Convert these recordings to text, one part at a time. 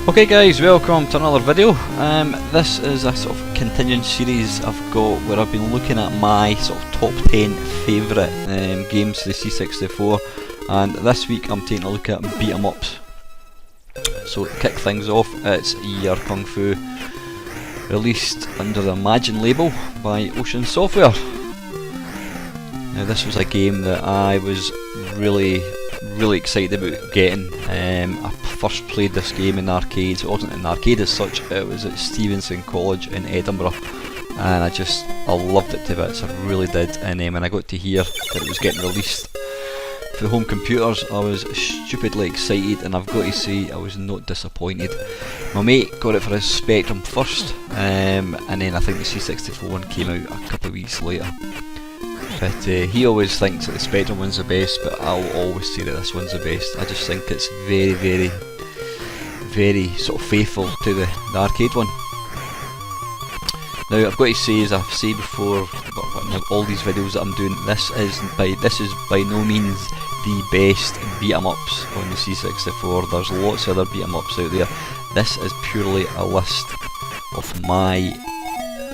Okay guys, welcome to another video. This is a sort of continuing series I've got where I've been looking at my sort of top 10 favourite games for the C64, and this week I'm taking a look at beat 'em ups. So to kick things off, it's Year Kung Fu, released under the Imagine label by Ocean Software. Now this was a game that I was really excited about getting. I first played this game in arcades. It wasn't an arcade as such, it was at Stevenson College in Edinburgh, and I loved it to bits, I really did. And when I got to hear that it was getting released for the home computers, I was stupidly excited, and I've got to say I was not disappointed. My mate got it for his Spectrum first, and then I think the C64 one came out a couple of weeks later. But he always thinks that the Spectrum one's the best, but I'll always say that this one's the best. I just think it's very sort of faithful to the arcade one. Now I've got to say, as I've said before, all these videos that I'm doing, this is by no means the best beat 'em ups on the C64. There's lots of other beat 'em ups out there. This is purely a list of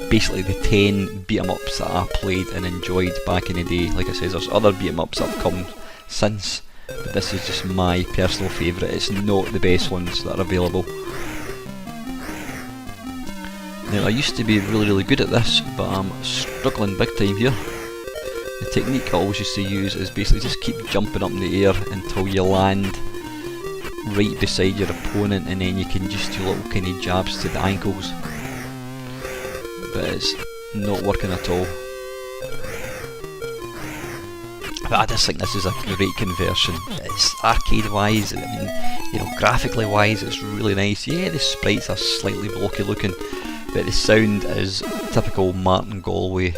basically the 10 beat 'em ups that I played and enjoyed back in the day. Like I said, there's other beat 'em ups that have come since, but this is just my personal favourite. It's not the best ones that are available. Now I used to be really good at this, but I'm struggling big time here. The technique I always used to use is basically just keep jumping up in the air until you land right beside your opponent, and then you can just do little kind of jabs to the ankles. But it's not working at all. But I just think this is a great conversion. It's arcade wise, I mean, you know, graphically wise, it's really nice. Yeah, the sprites are slightly blocky looking, but the sound is typical Martin Galway,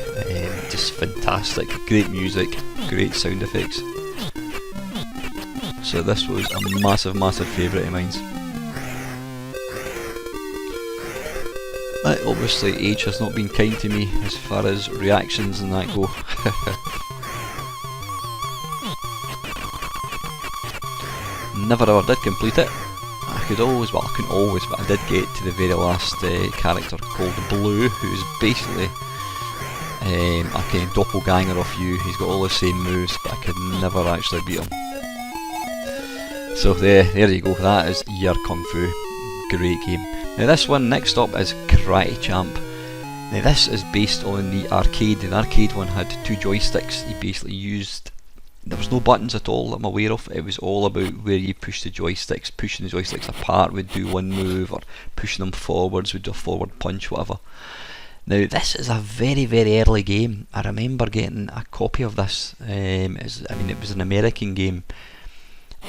just fantastic. Great music, great sound effects. So this was a massive favourite of mine. Obviously age has not been kind to me as far as reactions and that go. Never ever did complete it. I couldn't always, but I did get to the very last character called Blue, who's basically a kind of doppelganger of you. He's got all the same moves, but I could never actually beat him. So there you go, that is Year Kung Fu. Great game. Now this one next up is Karate Champ. Now this is based on the arcade. The arcade one had two joysticks. You basically used, there was no buttons at all that I'm aware of. It was all about where you push the joysticks. Pushing the joysticks apart would do one move, or pushing them forwards would do a forward punch, whatever. Now this is a very early game. I remember getting a copy of this. It was an American game.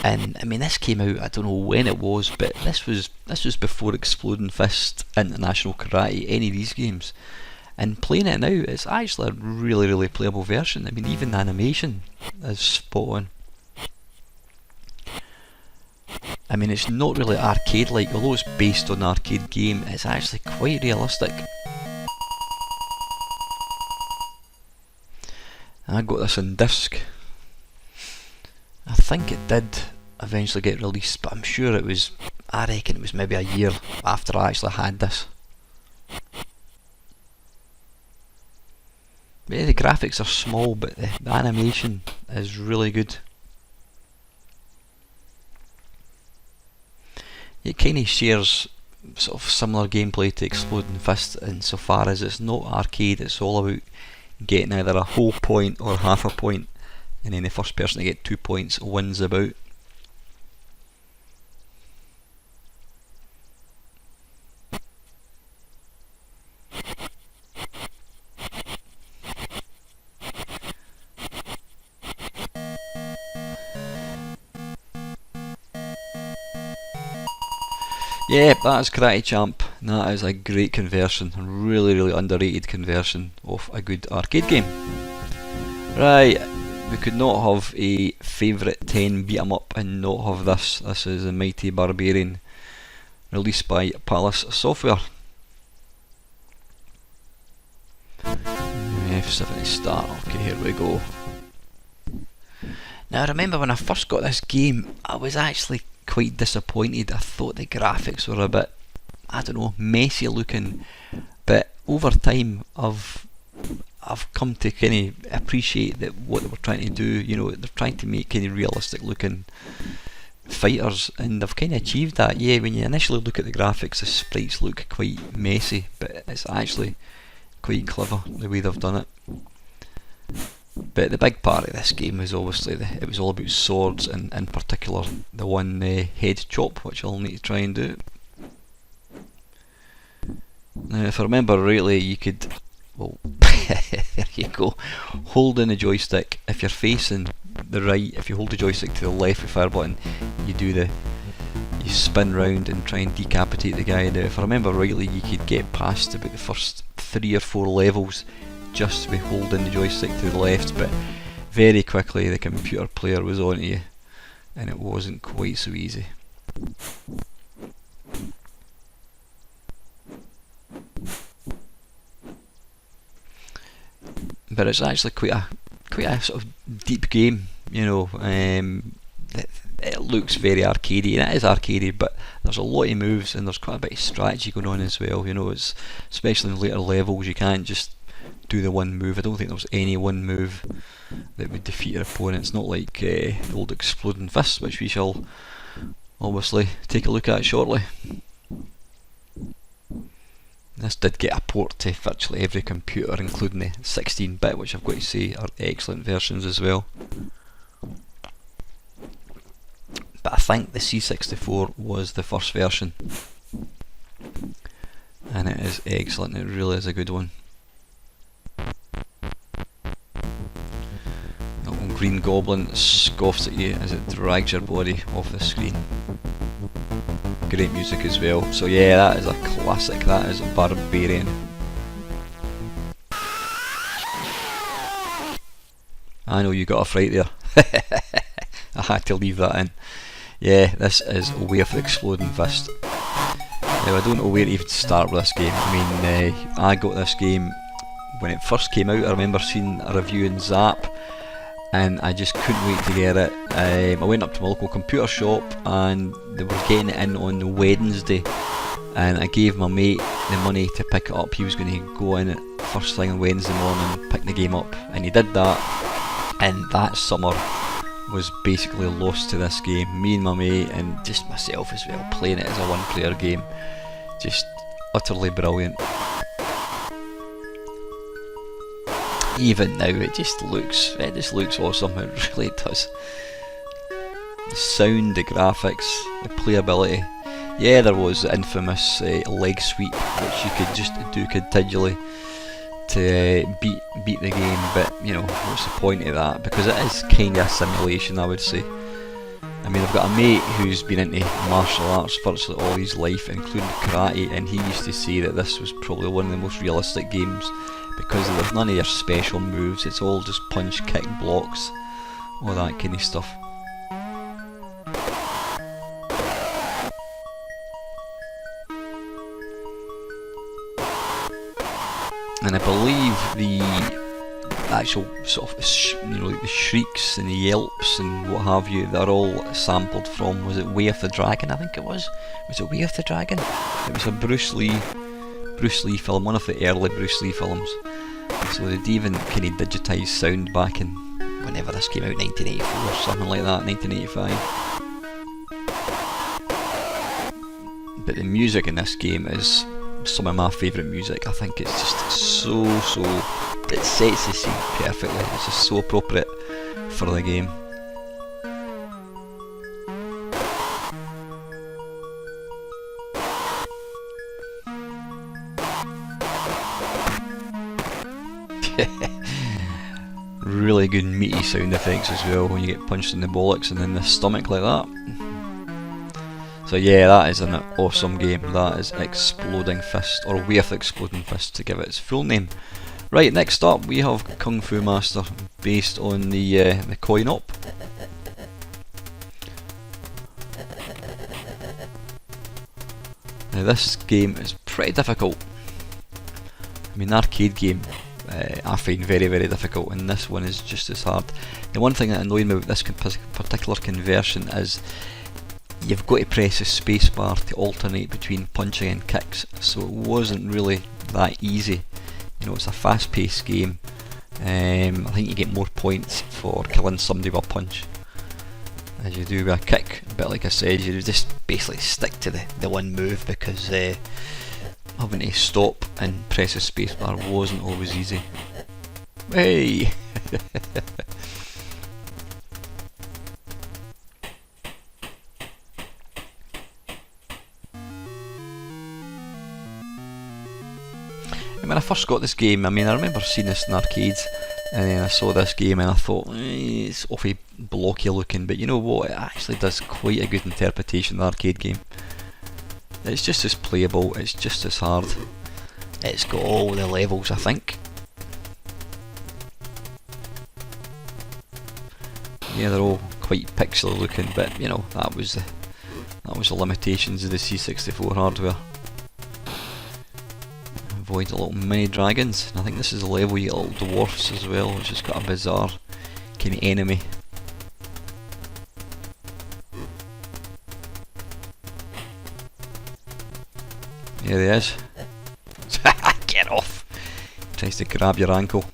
And I mean, this came out, I don't know when it was, but this was before Exploding Fist, International Karate, any of these games. And playing it now, it's actually a really playable version. I mean, even the animation is spot on. I mean, it's not really arcade-like, although it's based on an arcade game, it's actually quite realistic. I got this on disc. I think it did eventually get released, but I'm sure it was, I reckon it was maybe a year after I actually had this. But yeah, the graphics are small, but the animation is really good. It kind of shares sort of similar gameplay to Exploding Fist insofar as it's not arcade, it's all about getting either a whole point or half a point, and then the first person to get 2 points wins the bout. Yeah, that's Karate Champ. That is a great conversion, a really underrated conversion of a good arcade game. Right, we could not have a favourite 10 beat 'em up and not have this. This is the Mighty Barbarian, released by Palace Software. F7 to start. Okay, here we go. Now I remember when I first got this game, I was actually quite disappointed. I thought the graphics were a bit, I don't know, messy looking, but over time I've come to kind of appreciate that what they were trying to do. You know, they're trying to make kind of realistic looking fighters, and they've kind of achieved that. Yeah, when you initially look at the graphics, the sprites look quite messy, but it's actually quite clever the way they've done it. But the big part of this game was obviously it was all about swords, and in particular the one head chop, which I'll need to try and do. Now, if I remember rightly, you could, well, there you go, hold in the joystick. If you're facing the right, if you hold the joystick to the left with fire button, you spin round and try and decapitate the guy. Now, if I remember rightly, you could get past about the first 3 or 4 levels just with holding the joystick to the left, but very quickly the computer player was on to you, and it wasn't quite so easy. But it's actually quite a sort of deep game, you know. It looks very arcadey, and it is arcadey, but there's a lot of moves and there's quite a bit of strategy going on as well. You know, it's especially in later levels, you can't just do the one move. I don't think there's any one move that would defeat your opponent. It's not like the old exploding fist, which we shall obviously take a look at shortly. This did get a port to virtually every computer, including the 16-bit, which I've got to say are excellent versions as well. But I think the C64 was the first version, and it is excellent. It really is a good one. The little green goblin scoffs at you as it drags your body off the screen. Great music as well. So yeah, that is a classic. That is a Barbarian. I know you got a fright there. I had to leave that in. Yeah, this is a way of the exploding fist. Now, I don't know where to even start with this game. I mean, I got this game when it first came out. I remember seeing a review in Zap, and I just couldn't wait to get it. I went up to my local computer shop, and they were getting it in on the Wednesday, and I gave my mate the money to pick it up. He was going to go in it first thing on Wednesday morning, pick the game up, and he did that. And that summer was basically lost to this game. Me and my mate, and just myself as well, playing it as a one-player game. Just utterly brilliant. Even now, it just looks awesome. It really does. The sound, the graphics, the playability. Yeah, there was the infamous leg sweep, which you could just do continually to beat the game. But you know, what's the point of that? Because it is kind of a simulation, I would say. I mean, I've got a mate who's been into martial arts virtually all his life, including karate, and he used to say that this was probably one of the most realistic games, because there's none of your special moves. It's all just punch, kick, blocks, all that kind of stuff. And I believe the actual sort of the shrieks and the yelps and what have you, they're all sampled from, was it Way of the Dragon? I think it was. Was it Way of the Dragon? It was a Bruce Lee film, one of the early Bruce Lee films. So they'd even kind of digitised sound back in whenever this came out, 1984 or something like that, 1985. But the music in this game is some of my favourite music. I think it's just so, it sets the scene perfectly. It's just so appropriate for the game. Really good meaty sound effects as well when you get punched in the bollocks and in the stomach like that. So yeah, that is an awesome game. That is Exploding Fist, or Way of the Exploding Fist to give it its full name. Right, next up we have Kung Fu Master, based on the coin-op. Now this game is pretty difficult. I mean, the arcade game I find very, very difficult, and this one is just as hard. The one thing that annoyed me about this particular conversion is you've got to press the space bar to alternate between punching and kicks, so it wasn't really that easy. You know, it's a fast-paced game. I think you get more points for killing somebody with a punch as you do with a kick, but like I said, you just basically stick to the one move, because having to stop and press the spacebar wasn't always easy. Hey! When I first got this game, I mean, I remember seeing this in arcades, and then I saw this game and I thought, it's awfully blocky looking, but you know what, it actually does quite a good interpretation of the arcade game. It's just as playable, it's just as hard, it's got all the levels, I think. Yeah, they're all quite pixely looking, but you know, that was the limitations of the C64 hardware. Avoid the little mini dragons, and I think this is the level you get little dwarfs as well, which has got a bizarre kind of enemy. There he is. Get off! Tries to grab your ankle.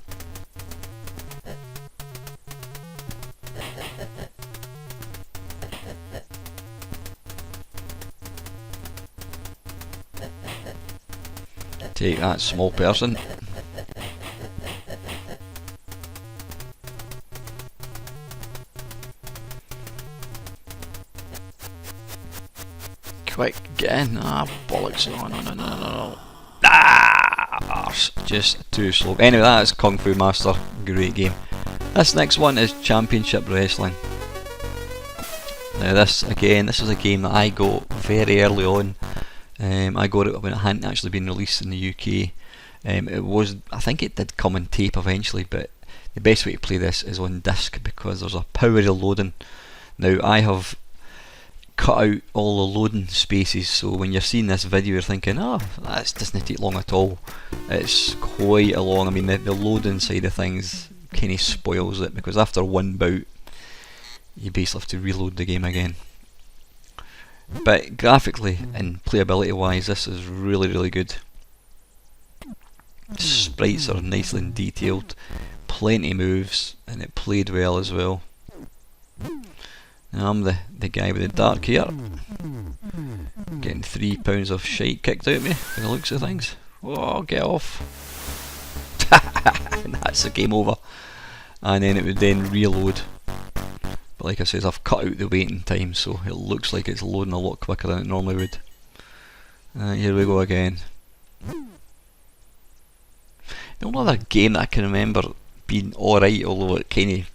Take that, small person. Quick, get in. Ah, bollocks. No. Ah, arse. Just too slow. Anyway, that is Kung Fu Master. Great game. This next one is Championship Wrestling. Now this is a game that I got very early on. I got it when it hadn't actually been released in the UK. I think it did come on tape eventually, but the best way to play this is on disc, because there's a power of loading. Now I have cut out all the loading spaces, so when you're seeing this video you're thinking, oh, that doesn't take long at all. It's quite a long, I mean the loading side of things kind of spoils it, because after one bout you basically have to reload the game again. But graphically and playability wise, this is really good. Sprites are nicely detailed, plenty of moves, and it played well as well. Now I'm the guy with the dark hair, getting £3 of shite kicked out of me by the looks of things. Oh, get off! And that's the game over. And then it would then reload. But like I said, I've cut out the waiting time, so it looks like it's loading a lot quicker than it normally would. Here we go again. The only other game that I can remember being alright, although it kind of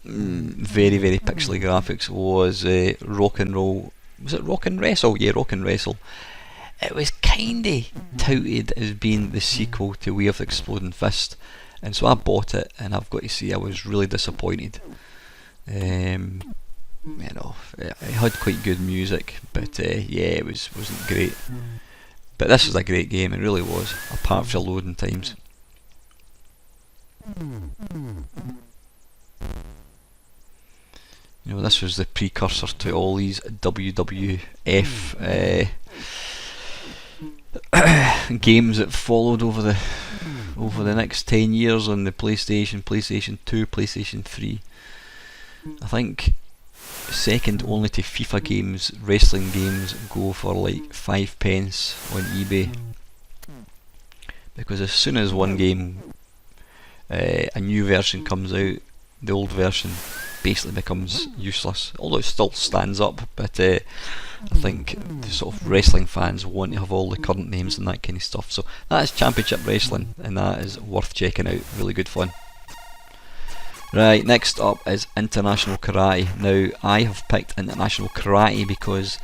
very pixely graphics, was Rock and Roll. Was it Rock and Wrestle? Yeah, Rock and Wrestle. It was kinda touted as being the sequel to Way of the Exploding Fist, and so I bought it, and I've got to say I was really disappointed. You know, it had quite good music, but yeah, it wasn't great. But this was a great game, it really was, apart from the loading times. You know, this was the precursor to all these WWF games that followed over the next 10 years on the PlayStation, PlayStation 2, PlayStation 3. I think second only to FIFA games, wrestling games go for like 5 pence on eBay, because as soon as one game, a new version comes out, the old version basically becomes useless, although it still stands up. But I think the sort of wrestling fans want to have all the current names and that kind of stuff. So that is Championship Wrestling, and that is worth checking out, really good fun. Right, next up is International Karate. Now I have picked International Karate because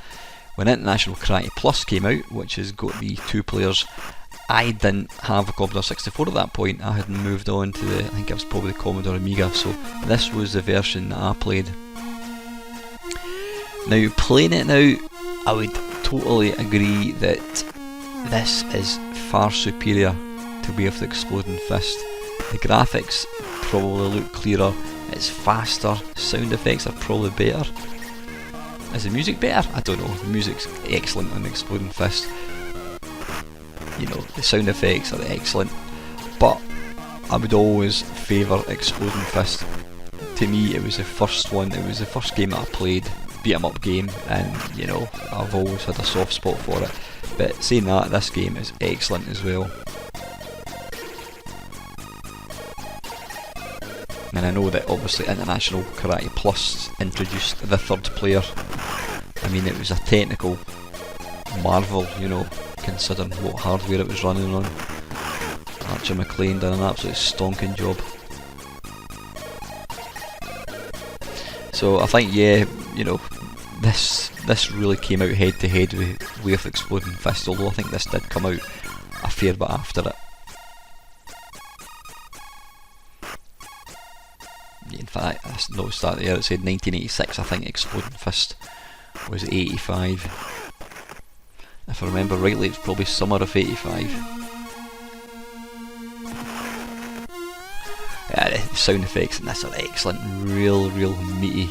when International Karate Plus came out, which has got the 2 players, I didn't have a Commodore 64 at that point. I had moved on to I think it was probably the Commodore Amiga, so this was the version that I played. Now playing it now, I would totally agree that this is far superior to Way of the Exploding Fist. The graphics probably look clearer, it's faster, sound effects are probably better. Is the music better? I don't know. The music's excellent on Exploding Fist. You know, the sound effects are excellent, but I would always favour Exploding Fist. To me, it was the first one, it was the first game that I played, beat 'em up game, and you know, I've always had a soft spot for it. But saying that, this game is excellent as well. And I know that obviously International Karate Plus introduced the third player. I mean, it was a technical marvel, you know, considering what hardware it was running on. Archer McLean done an absolute stonking job. So I think, yeah, you know, this really came out head to head with Exploding Fist, although I think this did come out a fair bit after it. In fact, I noticed that there, it said 1986, I think Exploding Fist was 85. If I remember rightly, it's probably summer of 85. Yeah, the sound effects in this are excellent, real meaty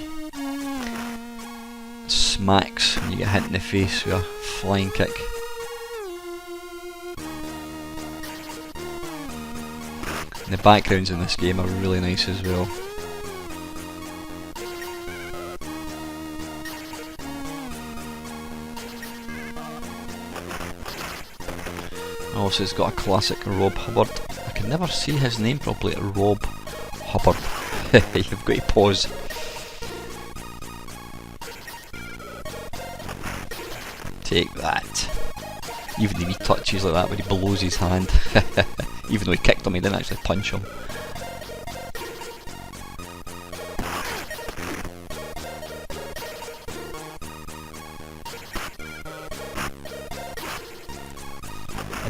smacks when you get hit in the face with a flying kick. And the backgrounds in this game are really nice as well. Also, it's got a classic Rob Hubbard. I can never say his name properly. Rob Hubbard. You've got to pause. Take that. Even if he touches like that when he blows his hand. Even though he kicked him, he didn't actually punch him.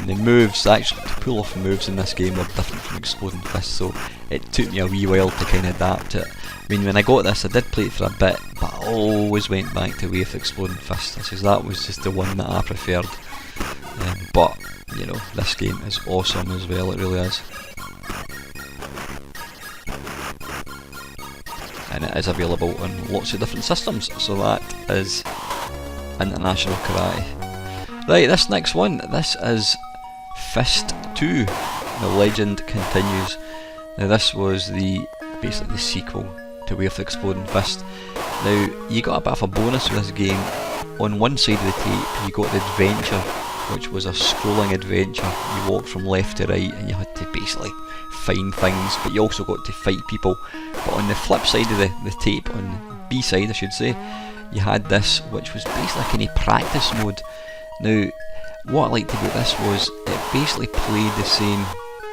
The moves, actually, to pull off moves in this game were different from Exploding Fist, so it took me a wee while to kind of adapt it. I mean, when I got this, I did play it for a bit, but I always went back to Way of Exploding Fist, because that was just the one that I preferred. But, you know, this game is awesome as well, it really is. And it is available on lots of different systems, so that is International Karate. Right, this next one, this is Fist 2, The Legend Continues. Now this was basically the sequel to Way of the Exploding Fist. Now you got a bit of a bonus with this game. On one side of the tape you got the adventure, which was a scrolling adventure. You walked from left to right and you had to basically find things, but you also got to fight people. But on the flip side of the tape, on the B side I should say, you had this, which was basically a kind of practice mode. Now, what I liked about this was it basically played the same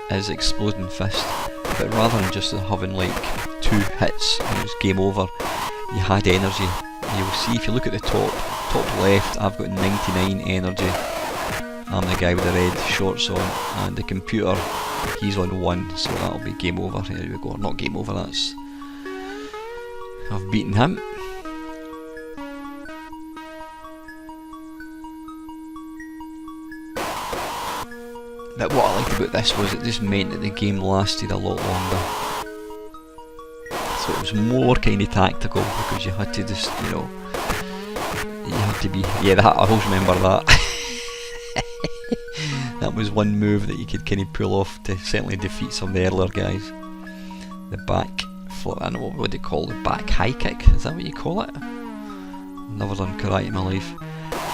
as Exploding Fist, but rather than just having like 2 hits and it was game over, you had energy. You'll see if you look at the top left, I've got 99 energy. I'm the guy with the red shorts on, and the computer, he's on 1, so that'll be game over. Here we go, not game over, that's... I've beaten him. But what I liked about this was it just meant that the game lasted a lot longer. So it was more kind of tactical, because you had to just, you know, you had to be, yeah, I always remember that. That was one move that you could kind of pull off to certainly defeat some of the earlier guys. The back flip, I don't know, what do you call it, back high kick, is that what you call it? Never done karate in my life.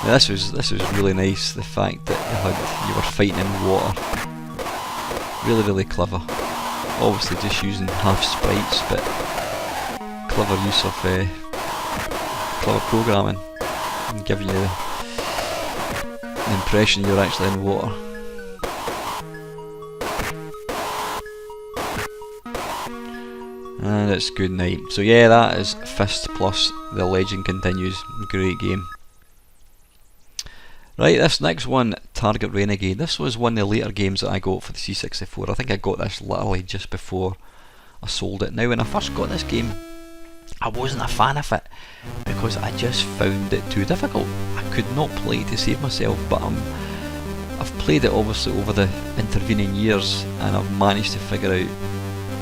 Now this was really nice, the fact that you were fighting in water. Really clever. Obviously just using half sprites, but clever use of clever programming and giving you the impression you're actually in water. And it's good night. So yeah, that is Fist plus The Legend Continues. Great game. Right, this next one, Target Renegade. This was one of the later games that I got for the C64. I think I got this literally just before I sold it. Now, when I first got this game, I wasn't a fan of it because I just found it too difficult. I could not play to save myself, but I've played it obviously over the intervening years and I've managed to figure out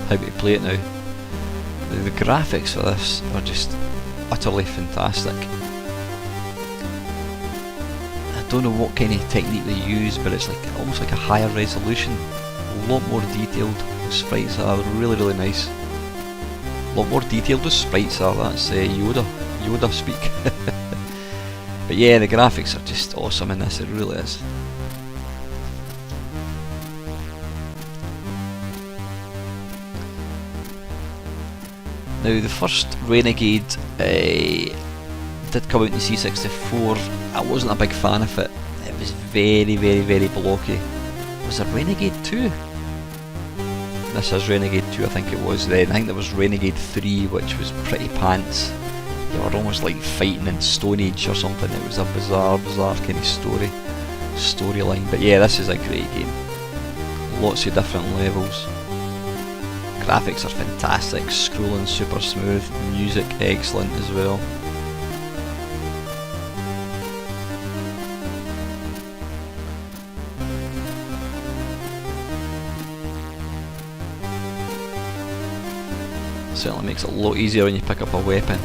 how to play it now. The graphics for this are just utterly fantastic. don't know what kind of technique they use, but it's like almost like a higher resolution, a lot more detailed. The sprites are really nice. A lot more detailed the sprites are. That's Yoda speak. But yeah, the graphics are just awesome in this. It really is. Now the first Renegade did come out in the C64. I wasn't a big fan of it. It was very blocky. Was there Renegade 2? This is Renegade 2, I think it was then. I think there was Renegade 3, which was pretty pants. You were almost like fighting in Stone Age or something. It was a bizarre kind of storyline. But yeah, this is a great game. Lots of different levels. Graphics are fantastic, scrolling super smooth, music excellent as well. Certainly makes it a lot easier when you pick up a weapon.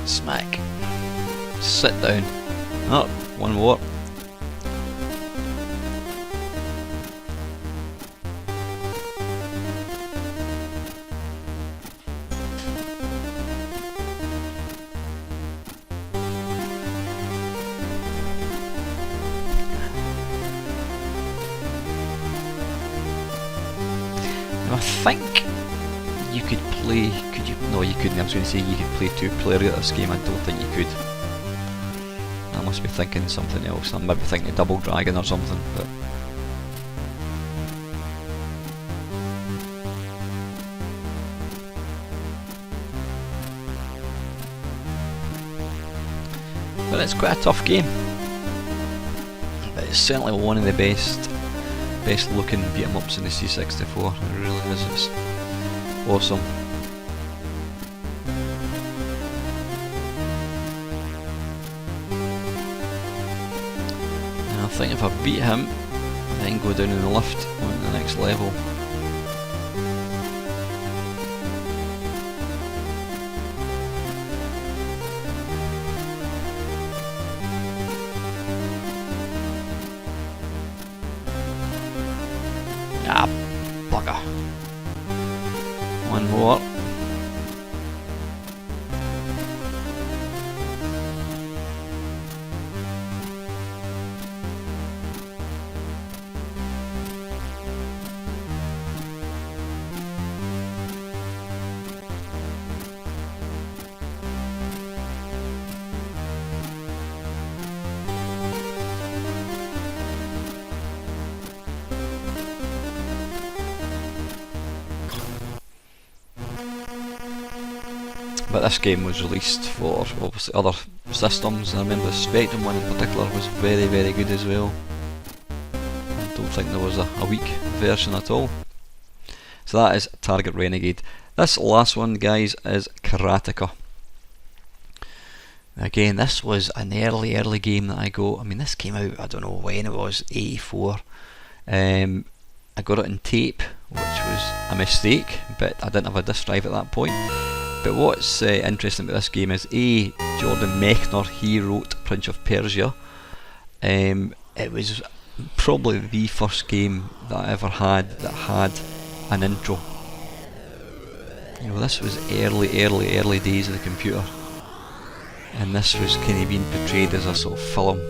Smack. Sit down. Oh, one more. Now I think you could play, no you couldn't, I was going to say you could play two-player at this game. I don't think you could. I must be thinking something else. I might be thinking Double Dragon or something, but... But it's quite a tough game. But it's certainly one of the best looking beat 'em ups in the C64. It really is. It's awesome. And I think if I beat him, I then go down in the lift on the next level. Ah, bugger. One more. But this game was released for obviously other systems, and I remember the Spectrum one in particular was very, very good as well. I don't think there was a weak version at all. So that is Target Renegade. This last one, guys, is Karateka. Again, this was an early game that I got. I mean, this came out, I don't know when it was, 84. I got it in tape, which was a mistake, but I didn't have a disk drive at that point. But what's interesting about this game is Jordan Mechner, he wrote Prince of Persia. It was probably the first game that I ever had that had an intro. You know, this was early days of the computer, and this was kind of being portrayed as a sort of film.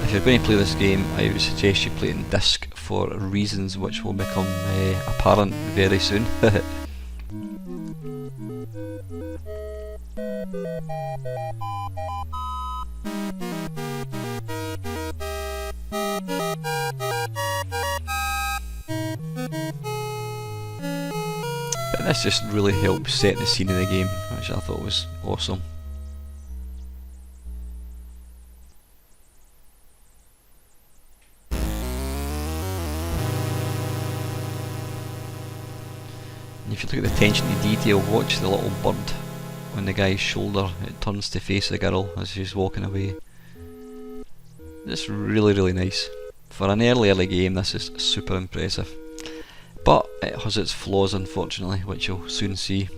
If you're going to play this game, I would suggest you play it in disc for reasons which will become apparent very soon. But this just really helped set the scene of the game, which I thought was awesome. if you look at the attention to detail, watch the little bird on the guy's shoulder. It turns to face the girl as she's walking away. It's really, really nice. For an early game, this is super impressive. But it has its flaws, unfortunately, which you'll soon see.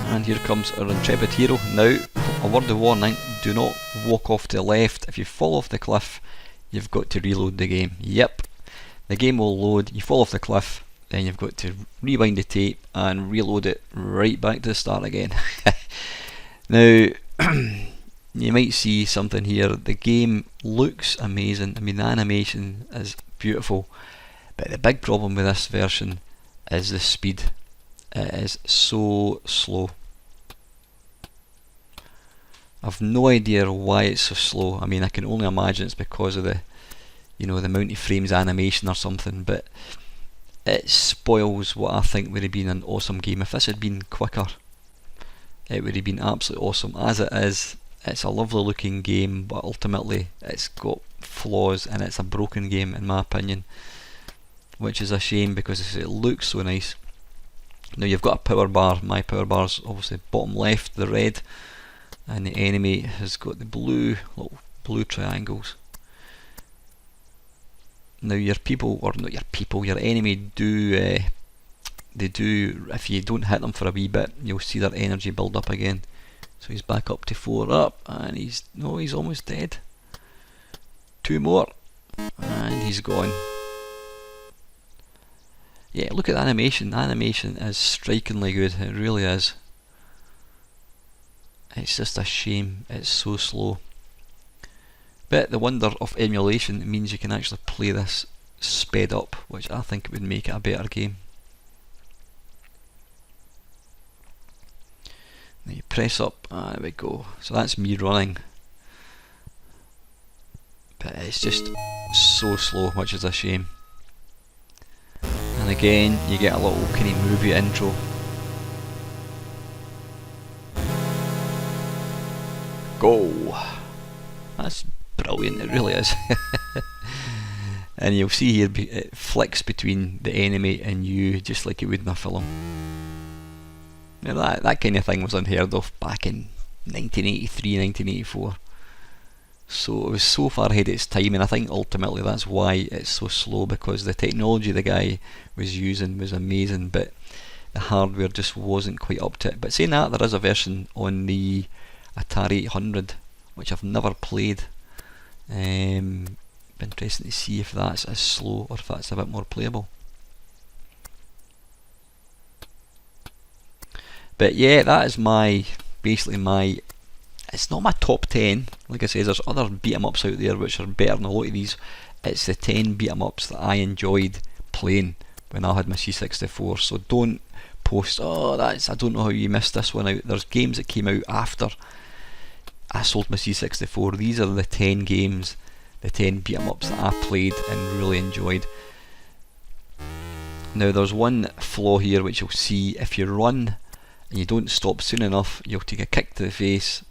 And here comes our intrepid hero. Now, a word of warning, do not walk off to the left. If you fall off the cliff, you've got to reload the game. Yep, the game will load, you fall off the cliff, then you've got to rewind the tape and reload it right back to the start again. Now, you might see something here. The game looks amazing. I mean, the animation is beautiful, but the big problem with this version is the speed. It is so slow. I've no idea why it's so slow. I mean, I can only imagine it's because of the, the amount of frames animation or something, but it spoils what I think would have been an awesome game. If this had been quicker, it would have been absolutely awesome. As it is, it's a lovely looking game, but ultimately it's got flaws and it's a broken game in my opinion, which is a shame because it looks so nice. Now you've got a power bar. My power bar's obviously bottom left, the red, and the enemy has got the blue, little blue triangles. Now your people, or not your people, your enemy do, they do, if you don't hit them for a wee bit, you'll see their energy build up again. So he's back up to 4 up, and he's almost dead. 2 more, and he's gone. Yeah, look at the animation. The animation is strikingly good, it really is. It's just a shame it's so slow. But the wonder of emulation means you can actually play this sped up, which I think would make it a better game. Now you press up, there we go. So that's me running. But it's just so slow, which is a shame. And again, you get a little kind of movie intro. Go! That's brilliant, it really is. And you'll see here it flicks between the enemy and you, just like it would in a film. Now that kind of thing was unheard of back in 1983, 1984. So it was so far ahead of its time, and I think ultimately that's why it's so slow, because the technology the guy was using was amazing, but the hardware just wasn't quite up to it. But saying that, there is a version on the Atari 800 which I've never played. Be interesting to see if that's as slow or if that's a bit more playable. But yeah, that is basically my, it's not my top 10. Like I said, there's other beat 'em ups out there which are better than a lot of these. It's the 10 beat 'em ups that I enjoyed playing when I had my C64. So don't post, oh I don't know how you missed this one out. There's games that came out after I sold my C64. These are the 10 games, the 10 beat 'em ups that I played and really enjoyed. Now there's one flaw here which you'll see. If you run and you don't stop soon enough, you'll take a kick to the face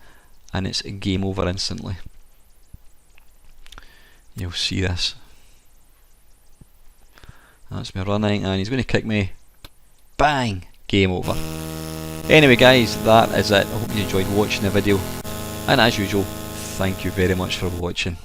and it's a game over instantly. You'll see this. That's me running and he's going to kick me. Bang! Game over. Anyway guys, that is it. I hope you enjoyed watching the video, and as usual, thank you very much for watching.